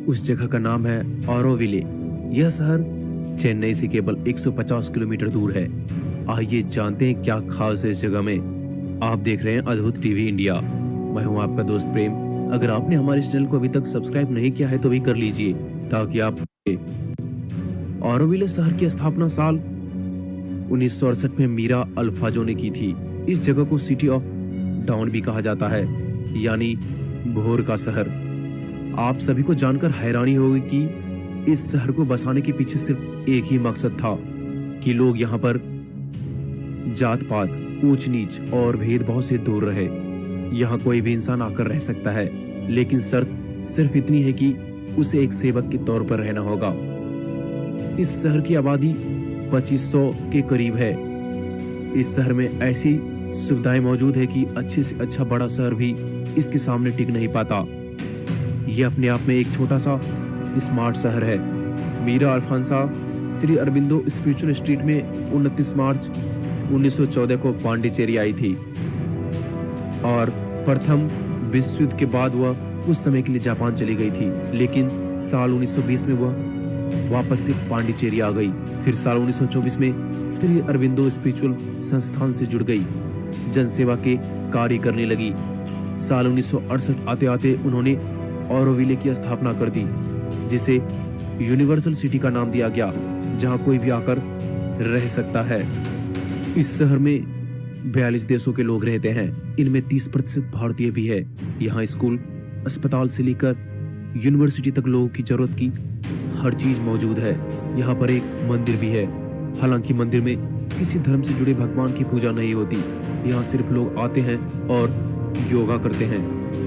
H: उस जगह का नाम है ऑरोविले। यह शहर चेन्नई से केवल 150 किलोमीटर दूर है। आइए जानते हैं क्या खास है इस जगह में। आप देख रहे हैं अद्भुत टीवी इंडिया। मैं हूं आपका दोस्त प्रेम। अगर आपने हमारे चैनल को अभी तक सब्सक्राइब नहीं किया है तो भी कर लीजिए, ताकि आप ऑरोविले शहर की स्थापना साल 1968 में मीरा अल्फाजो ने की थी। इस जगह को सिटी ऑफ डाउन भी कहा जाता है, यानी भोर का शहर। आप सभी को जानकर हैरानी होगी कि इस शहर को बसाने के पीछे सिर्फ एक ही मकसद था कि लोग यहाँ पर जात पात, ऊंच नीच और भेदभाव से दूर रहे। यहाँ कोई भी इंसान आकर रह सकता है, लेकिन शर्त सिर्फ इतनी है कि उसे एक सेवक के तौर पर रहना होगा। इस शहर की आबादी 2500 के करीब है। इस शहर में ऐसी सुविधाएं मौजूद है कि अच्छे से अच्छा बड़ा शहर भी इसके सामने टिक नहीं पाता। यह अपने आप में एक छोटा सा स्मार्ट शहर है। मीरा अल्फांसा श्री अरबिंदो स्पिरिचुअल स्ट्रीट में 29 मार्च 1914 को पांडिचेरी आई थी और प्रथम विश्व युद्ध के बाद वह उस समय के लिए जापान चली गई थी, लेकिन साल 1920 में वह वापस से पांडिचेरी आ गई। फिर साल 1924 में श्री अरबिंदो स्पिरिचुअल संस्थान से जुड़ गई, जनसेवा के कार्य करने लगी। साल 1968 आते आते उन्होंने ऑरोविले की स्थापना कर दी, जिसे यूनिवर्सल सिटी का नाम दिया गया, जहां कोई भी आकर रह सकता है। इस शहर में 42 देशों के लोग रहते हैं। इनमें 30% भारतीय भी है। यहाँ स्कूल, अस्पताल से लेकर यूनिवर्सिटी तक लोगों की जरूरत की हर चीज मौजूद है। यहाँ पर एक मंदिर भी है। हालांकि मंदिर में किसी धर्म से जुड़े भगवान की पूजा नहीं होती। यहाँ सिर्फ लोग आते हैं और योगा करते हैं।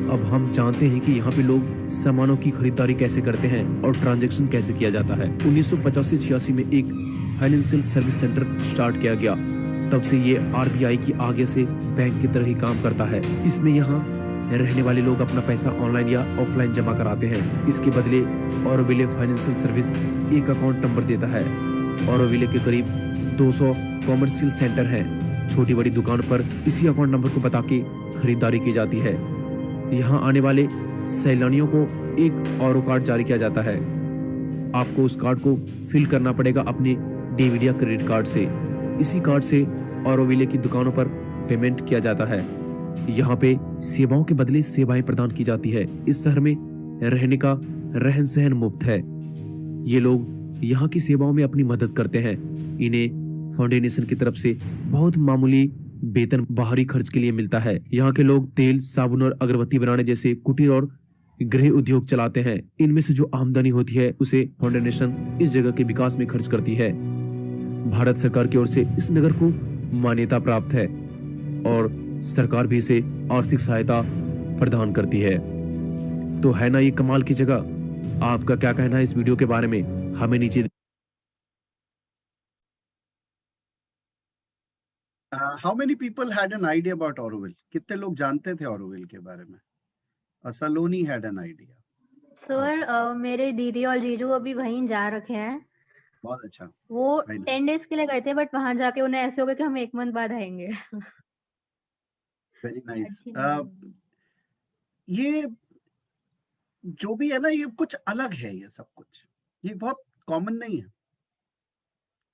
H: अब हम जानते हैं कि यहाँ पे लोग सामानों की खरीदारी कैसे करते हैं और ट्रांजैक्शन कैसे किया जाता है। 1985-86 में एक फाइनेंशियल सर्विस सेंटर स्टार्ट किया गया। तब से ये आरबीआई की आगे से बैंक की तरह ही काम करता है। इसमें यहाँ रहने वाले लोग अपना पैसा ऑनलाइन या ऑफलाइन जमा कराते हैं। इसके बदले ऑरोविले फाइनेंशियल सर्विस एक अकाउंट नंबर देता है। ऑरोविले के करीब 200 कॉमर्शियल सेंटर हैं। छोटी बड़ी दुकान पर इसी अकाउंट नंबर को बता के खरीदारी की जाती है। यहाँ आने वाले सैलानियों को एक ऑरो कार्ड जारी किया जाता है। आपको उस कार्ड को फिल करना पड़ेगा अपने डेबिट या क्रेडिट कार्ड से। इसी कार्ड से ऑरोविले की दुकानों पर पेमेंट किया जाता है। यहाँ पे सेवाओं के बदले सेवाएं प्रदान की जाती है। इस शहर में रहने का रहन सहन मुफ्त है। ये लोग यहाँ की सेवाओं में अपनी मदद करते हैं। इन्हें फाउंडेशन की तरफ से बहुत मामूली वेतन बाहरी खर्च के लिए मिलता है। यहाँ के लोग तेल, साबुन और अगरबत्ती बनाने जैसे कुटीर और गृह उद्योग चलाते हैं। इनमें से जो आमदनी होती है उसे फाउंडेशन इस जगह के विकास में खर्च करती है। भारत सरकार की ओर से इस नगर को मान्यता प्राप्त है और सरकार भी इसे आर्थिक सहायता प्रदान करती है। तो है ना ये कमाल की जगह। आपका क्या कहना है इस वीडियो के बारे में, हमें नीचे
A: how many people had an idea about Auroville? कितने लोग जानते थे ऑरोविल के बारे में? सलोनी हैड एन आइडिया।
I: सर मेरे दीदी और जीजू अभी वहीं जा रखे हैं।
A: बहुत अच्छा।
I: वो
A: Very nice.
I: 10 डेज के लिए गए थे, बट वहां जाके उन्हें ऐसे हो गया कि हम 1 मंथ बाद आएंगे।
A: Very nice.
I: अच्छी बात
A: ये जो भी है ना, ये कुछ अलग है। ये सब कुछ ये बहुत कॉमन नहीं है।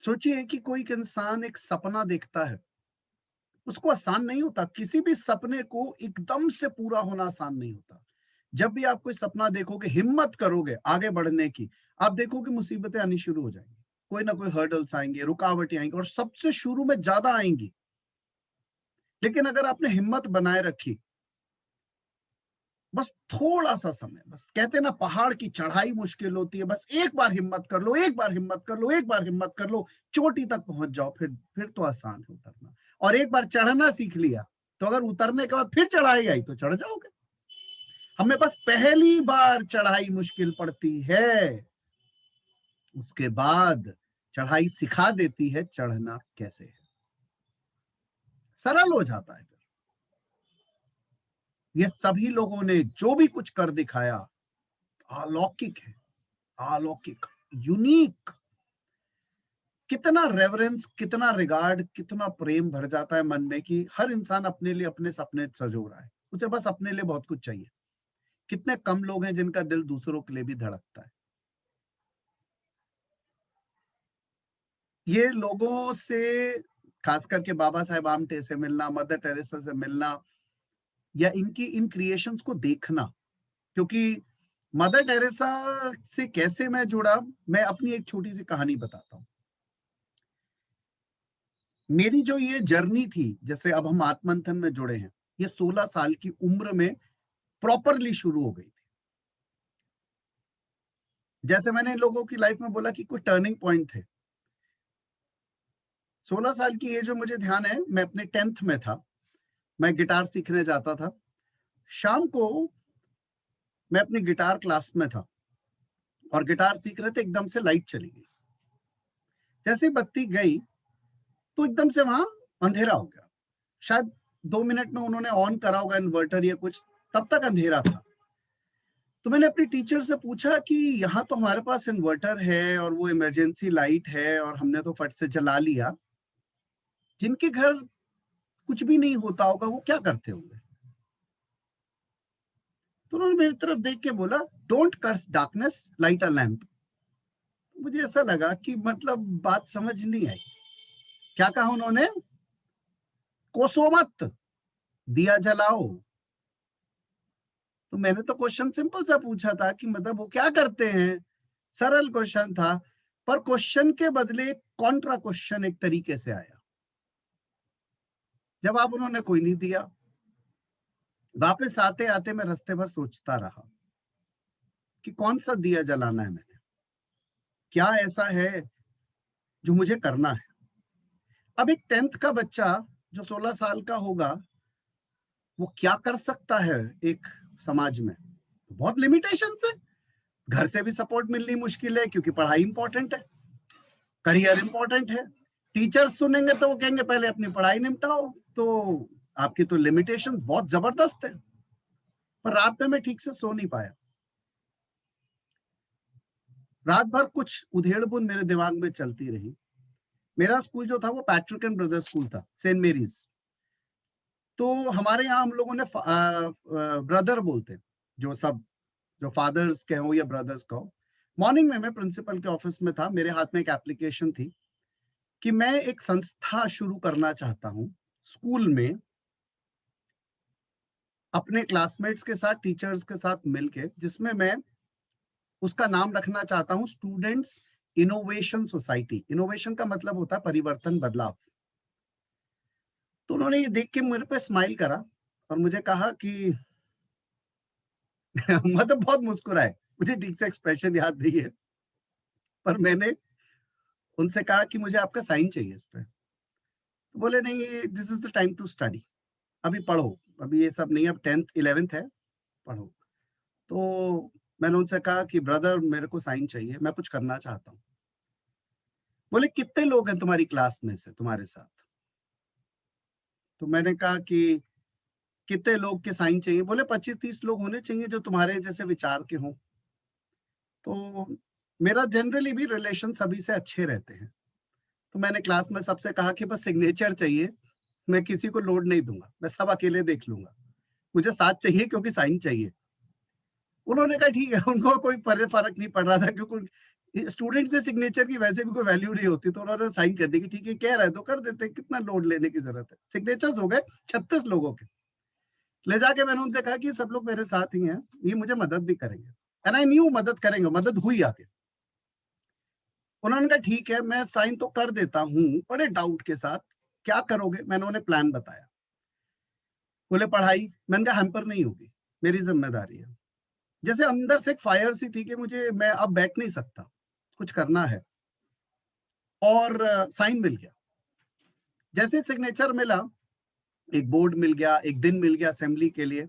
A: सोचिए कि कोई एक इंसान एक सपना देखता है, उसको आसान नहीं होता। किसी भी सपने को एकदम से पूरा होना आसान नहीं होता। जब भी आप कोई सपना देखोगे, हिम्मत करोगे आगे बढ़ने की, आप देखोगे मुसीबतें आनी शुरू हो जाएंगी। कोई ना कोई हर्डल्स आएंगे, रुकावटें आएंगी, और सबसे शुरू में ज्यादा आएंगी। लेकिन अगर आपने हिम्मत बनाए रखी, बस थोड़ा सा समय, बस कहते हैं ना पहाड़ की चढ़ाई मुश्किल होती है, बस एक बार हिम्मत कर लो, एक बार हिम्मत कर लो, एक बार हिम्मत कर लो, चोटी तक पहुंच जाओ। फिर तो आसान है उतरना। और एक बार चढ़ना सीख लिया तो अगर उतरने के बाद फिर चढ़ाई आई तो चढ़ जाओगे। हमें बस पहली बार चढ़ाई मुश्किल पड़ती है, उसके बाद चढ़ाई सिखा देती है चढ़ना कैसे है, सरल हो जाता है। ये सभी लोगों ने जो भी कुछ कर दिखाया अलौकिक है, अलौकिक, यूनिक। कितना रेवरेंस, कितना रिगार्ड, कितना प्रेम भर जाता है मन में कि हर इंसान अपने लिए अपने सपने सजो रहा है। उसे बस अपने लिए बहुत कुछ चाहिए। कितने कम लोग हैं जिनका दिल दूसरों के लिए भी धड़कता है। ये लोगों से, खास करके बाबा साहेब आमटे से मिलना, मदर टेरेसा से मिलना, या इनकी इन क्रिएशंस को देखना, क्योंकि मदर टेरेसा से कैसे मैं जुड़ा, मैं अपनी एक छोटी सी कहानी बताता हूँ। मेरी जो ये जर्नी थी, जैसे अब हम आत्मंथन में जुड़े हैं, ये 16 साल की उम्र में प्रॉपरली शुरू हो गई थी। जैसे मैंने लोगों की लाइफ में बोला कि कोई टर्निंग पॉइंट थे। 16 साल की एज में मुझे ध्यान है, मैं अपने 10th में था, मैं गिटार सीखने जाता था। शाम को मैं अपनी गिटार क्लास में था और गिटार सीख रहे थे, एकदम से लाइट चली गई। जैसे बत्ती गई तो एकदम से वहां अंधेरा हो गया। शायद 2 मिनट में उन्होंने ऑन करा होगा इन्वर्टर या कुछ, तब तक अंधेरा था। तो मैंने अपनी टीचर से पूछा कि यहाँ तो हमारे पास इन्वर्टर है और वो इमरजेंसी लाइट है और हमने तो फट से जला लिया, जिनके घर कुछ भी नहीं होता होगा वो क्या करते होंगे? तो उन्होंने मेरी तरफ देख के बोला, don't curse darkness, light a lamp. मुझे ऐसा लगा कि मतलब बात समझ नहीं आई। क्या कहा उन्होंने? कोसो मत, दिया जलाओ। तो मैंने तो क्वेश्चन सिंपल सा पूछा था कि मतलब वो क्या करते हैं, सरल क्वेश्चन था, पर क्वेश्चन के बदले कॉन्ट्रा क्वेश्चन एक तरीके से आया। जवाब उन्होंने कोई नहीं दिया। वापस आते आते मैं रास्ते भर सोचता रहा कि कौन सा दिया जलाना है मैंने, क्या ऐसा है जो मुझे करना है। अब एक 10th का बच्चा जो 16 साल का होगा, वो क्या कर सकता है एक समाज में? बहुत लिमिटेशन है। घर से भी सपोर्ट मिलनी मुश्किल है क्योंकि पढ़ाई इंपॉर्टेंट है, करियर इंपॉर्टेंट है। टीचर्स सुनेंगे तो वो कहेंगे पहले अपनी पढ़ाई निपटाओ। तो आपकी तो लिमिटेशंस बहुत जबरदस्त है। पर रात में मैं ठीक से सो नहीं पाया। रात भर कुछ उधेड़-बुन मेरे दिमाग में चलती रही। मेरा स्कूल जो था वो पैट्रिक एंड ब्रदर स्कूल था, सेंट मेरीज। तो हमारे यहाँ हम लोगों ने ब्रदर बोलते हैं, जो फादर्स के हो या ब्रदर्स का हो। मॉर्निंग में मैं प्रिंसिपल के ऑफिस में था, मेरे हाथ में एक एप्लीकेशन थी कि मैं एक संस्था शुरू करना चाहता हूँ स्कूल में, अपने क्लासमेट्स के साथ, टीचर्स के साथ मिलके, जिसमें मैं उसका नाम रखना चाहता हूं स्टूडेंट्स इनोवेशन सोसाइटी। इनोवेशन का मतलब होता है परिवर्तन, बदलाव। तो उन्होंने ये देख के मेरे पे स्माइल करा और मुझे कहा कि मतलब बहुत मुस्कुराए, मुझे ठीक से एक्सप्रेशन याद नहीं है, पर मैंने उनसे कहा कि मुझे आपका साइन चाहिए इस पे। तो बोले नहीं, this is the time to study, अभी पढ़ो, अभी ये सब नहीं, अब 10th 11th है, पढ़ो। तो मैंने उनसे कहा कि ब्रदर मेरे को साइन चाहिए, मैं कुछ करना चाहता हूँ। बोले कितने लोग हैं तुम्हारी क्लास में से तुम्हारे साथ? तो मैंने कहा कि कितने लोग के साइन चाहिए? बोले 25-30 लोग होने चाहिए जो तुम्हारे जैसे विचार के हों। तो मेरा जनरली भी रिलेशन सभी से अच्छे रहते हैं, तो मैंने क्लास में सबसे कहा कि बस सिग्नेचर चाहिए, मैं किसी को लोड नहीं दूंगा, मैं सब अकेले देख लूंगा, मुझे साथ चाहिए क्योंकि साइन चाहिए। उन्होंने कहा ठीक है, उनको कोई फर्क नहीं पड़ रहा था क्योंकि स्टूडेंट से सिग्नेचर की वैसे भी कोई वैल्यू नहीं होती, तो उन्होंने साइन कर दी कि ठीक है, कह रहे तो कर देते, कितना लोड लेने की जरूरत है। सिग्नेचर्स हो गए 36 लोगों के। ले जाके मैंने उनसे कहा कि सब लोग मेरे साथ ही हैं, ये मुझे मदद भी करेंगे, एंड आई न्यू मदद करेंगे, मदद हुई आके। उन्होंने कहा ठीक है, मैं साइन तो कर देता हूँ, बड़े डाउट के साथ, क्या करोगे? मैंने उन्हें प्लान बताया। बोले पढ़ाई। मैंने कहा हैम्पर नहीं होगी, मेरी जिम्मेदारी है। जैसे अंदर से एक फायर सी थी कि मुझे, मैं अब बैठ नहीं सकता, कुछ करना है, और साइन मिल गया। जैसे सिग्नेचर मिला, एक बोर्ड मिल गया, एक दिन मिल गया असेंबली के लिए।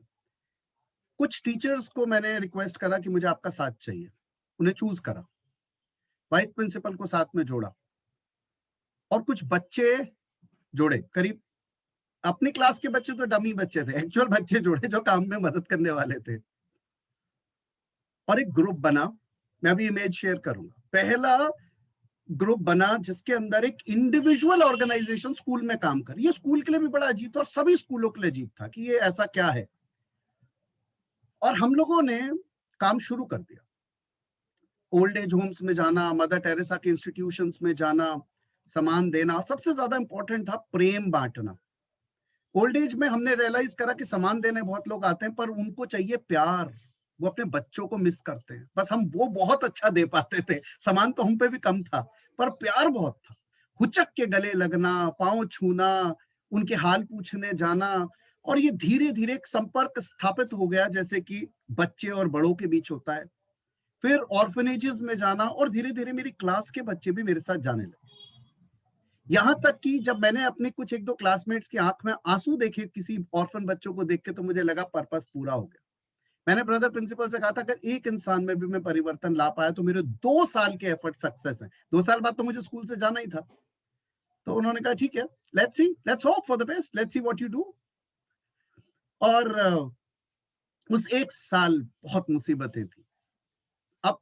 A: कुछ टीचर्स को मैंने रिक्वेस्ट करा कि मुझे आपका साथ चाहिए, उन्हें चूज करा, वाइस प्रिंसिपल को साथ में जोड़ा, और कुछ बच्चे जोड़े, करीब अपनी क्लास के बच्चे तो डमी बच्चे थे, एक्चुअल बच्चे जोड़े जो काम में मदद करने वाले थे, और एक ग्रुप बना। मैं अभी इमेज शेयर करूंगा। पहला ग्रुप बना जिसके अंदर एक इंडिविजुअल ऑर्गेनाइजेशन स्कूल में काम कर, ये स्कूल के लिए भी बड़ा अजीब था और सभी स्कूलों के लिए अजीब था कि ये ऐसा क्या है। और हम लोगों ने काम शुरू कर दिया, ओल्ड एज होम्स में जाना, मदर टेरेसा के इंस्टीट्यूशंस में जाना, सामान देना, सबसे ज्यादा इंपॉर्टेंट था प्रेम बांटना। ओल्ड एज में हमने रियलाइज करा कि सामान देने बहुत लोग आते हैं, पर उनको चाहिए प्यार, वो अपने बच्चों को मिस करते हैं। बस हम वो बहुत अच्छा दे पाते थे, सामान तो हम पे भी कम था, पर प्यार बहुत था। हुचक के गले लगना, पांव छूना, उनके हाल पूछने जाना, और ये धीरे धीरे एक संपर्क स्थापित हो गया, जैसे कि बच्चे और बड़ों के बीच होता है। फिर ऑर्फनेजेस में जाना, और धीरे धीरे मेरी क्लास के बच्चे भी मेरे साथ जाने लगे। यहां तक कि जब मैंने अपने कुछ एक दो क्लासमेट्स की आंख में आंसू देखे किसी ऑर्फन बच्चों को देख के, तो मुझे लगा पर्पस पूरा हो गया। मैंने ब्रदर प्रिंसिपल से कहा था अगर एक इंसान में भी मैं परिवर्तन ला पाया तो मेरे 2 साल के एफर्ट सक्सेस है। 2 साल बाद तो मुझे स्कूल से जाना ही था। तो उन्होंने कहा ठीक है, let's see, let's hope for the best, let's see what you do. और उस एक साल बहुत मुसीबतें थी। अब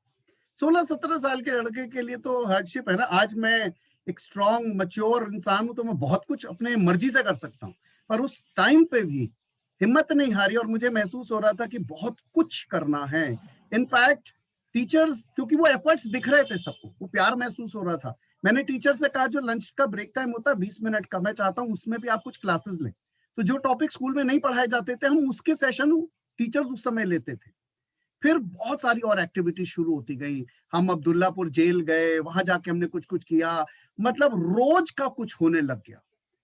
A: 16-17 साल के लड़के के लिए तो हार्डशिप है ना। आज मैं एक स्ट्रॉन्ग मैच्योर इंसान हूं, तो मैं बहुत कुछ अपने मर्जी से कर सकता हूं, पर उस टाइम पे भी हिम्मत नहीं हारी, और मुझे महसूस हो रहा था कि बहुत कुछ करना है। इनफैक्ट टीचर्स, क्योंकि वो एफर्ट्स दिख रहे थे सबको, वो प्यार महसूस हो रहा था। मैंने टीचर से कहा जो लंच का ब्रेक टाइम होता है 20 मिनट का, मैं चाहता हूं उसमें भी आप कुछ क्लासेस लें। तो जो टॉपिक स्कूल में नहीं पढ़ाए जाते थे, हम उसके सेशन टीचर्स उस समय लेते थे। फिर बहुत सारी और एक्टिविटी शुरू होती गई। हम अब्दुल्लापुर जेल गए, वहां जाके हमने कुछ कुछ किया, मतलब रोज का कुछ होने लग गया।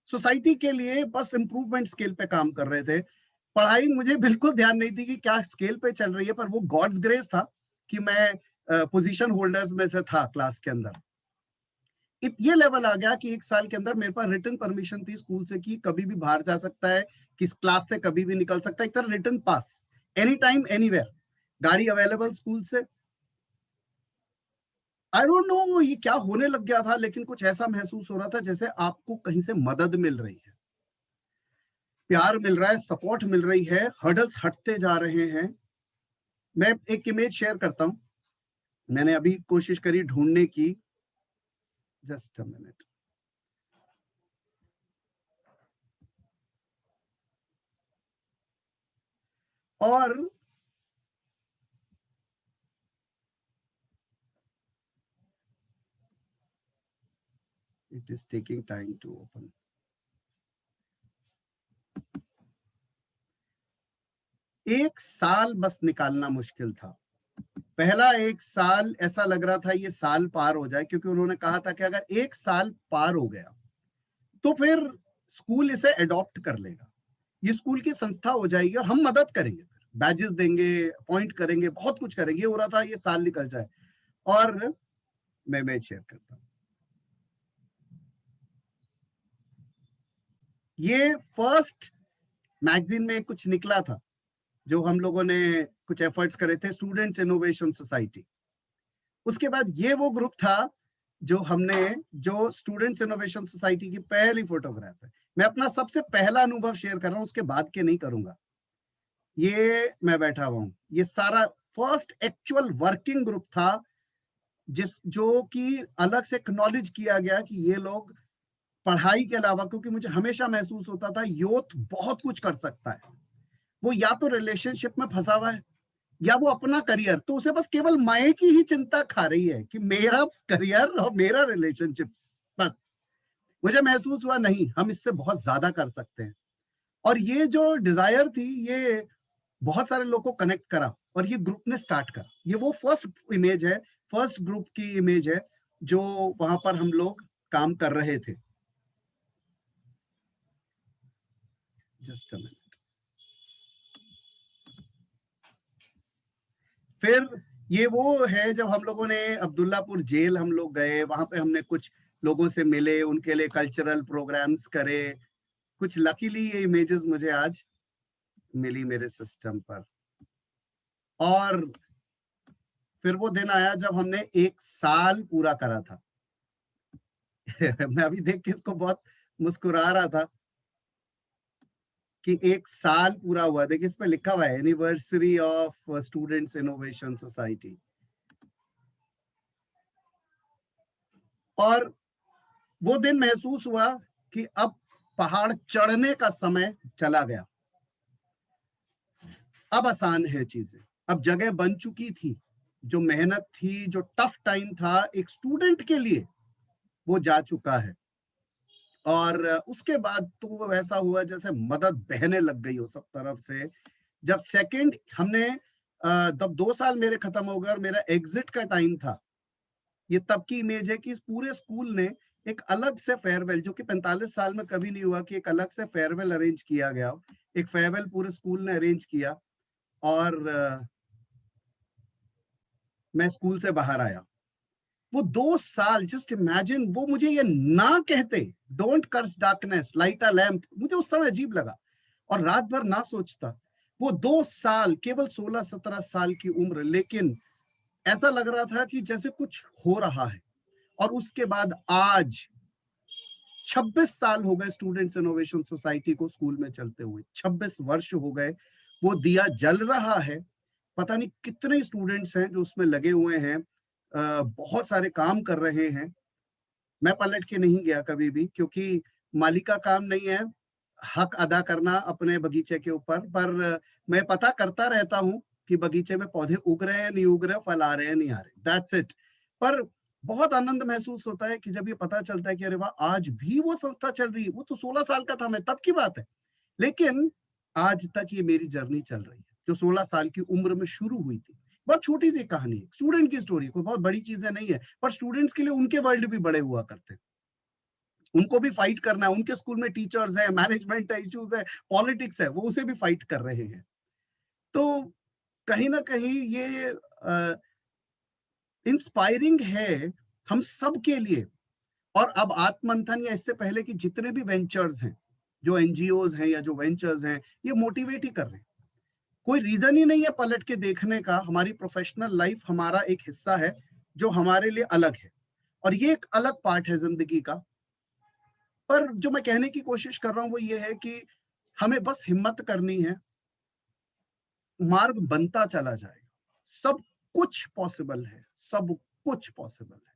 A: सोसाइटी के लिए बस इंप्रूवमेंट स्केल पे काम कर रहे थे। पढ़ाई मुझे बिल्कुल ध्यान नहीं थी कि क्या स्केल पे चल रही है, पर वो गॉड्स ग्रेस था कि मैं पोजीशन होल्डर्स में से था क्लास के अंदर। ये लेवल आ गया कि 1 साल के अंदर मेरे पास रिटन परमिशन थी स्कूल से कि कभी भी बाहर जा सकता है, किस क्लास से कभी भी निकल सकता है, एक तरह रिटन पास, एनी टाइम एनीवेयर, गाड़ी अवेलेबल स्कूल से। आई डोंट नो ये क्या होने लग गया था, लेकिन कुछ ऐसा महसूस हो रहा था जैसे आपको कहीं से मदद मिल रही है, प्यार मिल रहा है, सपोर्ट मिल रही है, हर्डल्स हटते जा रहे हैं। मैं एक इमेज शेयर करता हूं, मैंने अभी कोशिश करी ढूंढने की, जस्ट अ मिनट। और it is taking time to open. 1 साल बस निकालना मुश्किल था। पहला 1 साल ऐसा लग रहा था ये साल पार हो जाए, क्योंकि उन्होंने कहा था कि अगर 1 साल पार हो गया तो फिर स्कूल इसे एडॉप्ट कर लेगा, ये स्कूल की संस्था हो जाएगी और हम मदद करेंगे, बैजेस देंगे, अपॉइंट करेंगे, बहुत कुछ करेंगे। ये हो रहा था ये साल निकल जाए। और मैं शेयर करता हूँ, ये फर्स्ट मैगजीन में कुछ निकला था जो हम लोगों ने कुछ एफर्ट्स करे थे, स्टूडेंट्स इनोवेशन सोसाइटी। उसके बाद ये वो ग्रुप था जो स्टूडेंट्स इनोवेशन सोसाइटी की पहली फोटोग्राफ है। मैं अपना सबसे पहला अनुभव शेयर कर रहा हूँ, उसके बाद के नहीं करूंगा। ये मैं बैठा हुआ हूँ, ये सारा फर्स्ट एक्चुअल वर्किंग ग्रुप था जो कि अलग से एक्नॉलेज किया गया कि ये लोग पढ़ाई के अलावा, क्योंकि मुझे हमेशा महसूस होता था यूथ बहुत कुछ कर सकता है, वो या तो रिलेशनशिप में फंसा हुआ है या वो अपना करियर, तो उसे बस केवल माए की ही चिंता खा रही है कि मेरा करियर और मेरा रिलेशनशिप। बस मुझे महसूस हुआ नहीं, हम इससे बहुत ज्यादा कर सकते हैं। और ये जो डिजायर थी ये बहुत सारे लोगों को कनेक्ट करा और ये ग्रुप ने स्टार्ट करा। ये वो फर्स्ट इमेज है, फर्स्ट ग्रुप की इमेज है जो वहां पर हम लोग काम कर रहे थे। Just a minute. फिर ये वो है जब हम लोगों ने अब्दुल्लापुर जेल हम लोग गए, वहां पे हमने कुछ लोगों से मिले, उनके लिए कल्चरल प्रोग्राम्स करे। कुछ लकीली ये इमेजेस मुझे आज मिली मेरे सिस्टम पर। और फिर वो दिन आया जब हमने 1 साल पूरा करा था। मैं अभी देख के इसको बहुत मुस्कुरा रहा था कि 1 साल पूरा हुआ। देखिए इस पे लिखा हुआ है anniversary of students innovation society. और वो दिन महसूस हुआ कि अब पहाड़ चढ़ने का समय चला गया, अब आसान है चीजें, अब जगह बन चुकी थी। जो मेहनत थी, जो टफ टाइम था एक स्टूडेंट के लिए, वो जा चुका है। और उसके बाद तो वो वैसा हुआ जैसे मदद बहने लग गई हो सब तरफ से। जब सेकंड हमने तब 2 साल मेरे खत्म हो गए और मेरा एग्जिट का टाइम था। ये तब की इमेज है कि इस पूरे स्कूल ने एक अलग से फेयरवेल, जो कि 45 साल में कभी नहीं हुआ कि एक अलग से फेयरवेल अरेंज किया गया हो। एक फेयरवेल पूरे स्कूल ने अरेंज किया और मैं स्कूल से बाहर आया। वो 2 साल, जस्ट इमेजिन, वो मुझे ये ना कहते don't curse darkness light a lamp, मुझे उस समय अजीब लगा और रात भर ना सोचता। वो 2 साल, केवल 16-17 साल की उम्र, लेकिन ऐसा लग रहा था कि जैसे कुछ हो रहा है। और उसके बाद आज 26 साल हो गए स्टूडेंट्स इनोवेशन सोसाइटी को स्कूल में चलते हुए, 26 वर्ष हो गए। वो दिया जल रहा है। पता नहीं कितने स्टूडेंट्स हैं जो उसमें लगे हुए हैं, बहुत सारे काम कर रहे हैं। मैं पलट के नहीं गया कभी भी, क्योंकि मालिक का काम नहीं है हक अदा करना अपने बगीचे के ऊपर, पर मैं पता करता रहता हूँ कि बगीचे में पौधे उग रहे हैं नहीं उग रहे, फल आ रहे हैं नहीं आ रहे, दैट्स इट। पर बहुत आनंद महसूस होता है कि जब ये पता चलता है कि अरे वाह, आज भी वो संस्था चल रही है। वो तो 16 साल का था मैं, तब की बात है, लेकिन आज तक ये मेरी जर्नी चल रही है जो 16 साल की उम्र में शुरू हुई थी। बहुत छोटी सी कहानी है, स्टूडेंट की स्टोरी, कोई बहुत बड़ी चीजें नहीं है, पर स्टूडेंट्स के लिए उनके वर्ल्ड भी बड़े हुआ करते हैं। उनको भी फाइट करना है, उनके स्कूल में टीचर्स है, मैनेजमेंट इश्यूज है, पॉलिटिक्स है, वो उसे भी फाइट कर रहे हैं। तो कहीं ना कहीं ये इंस्पायरिंग है हम सब के लिए। और अब आत्ममंथन या इससे पहले कि जितने भी वेंचर्स हैं, जो एनजीओज हैं या जो वेंचर्स हैं, ये मोटिवेट ही कर रहे हैं। कोई रीजन ही नहीं है पलट के देखने का। हमारी प्रोफेशनल लाइफ हमारा एक हिस्सा है जो हमारे लिए अलग है, और ये एक अलग पार्ट है जिंदगी का। पर जो मैं कहने की कोशिश कर रहा हूं वो ये है कि हमें बस हिम्मत करनी है, मार्ग बनता चला जाएगा। सब कुछ पॉसिबल है, सब कुछ पॉसिबल है।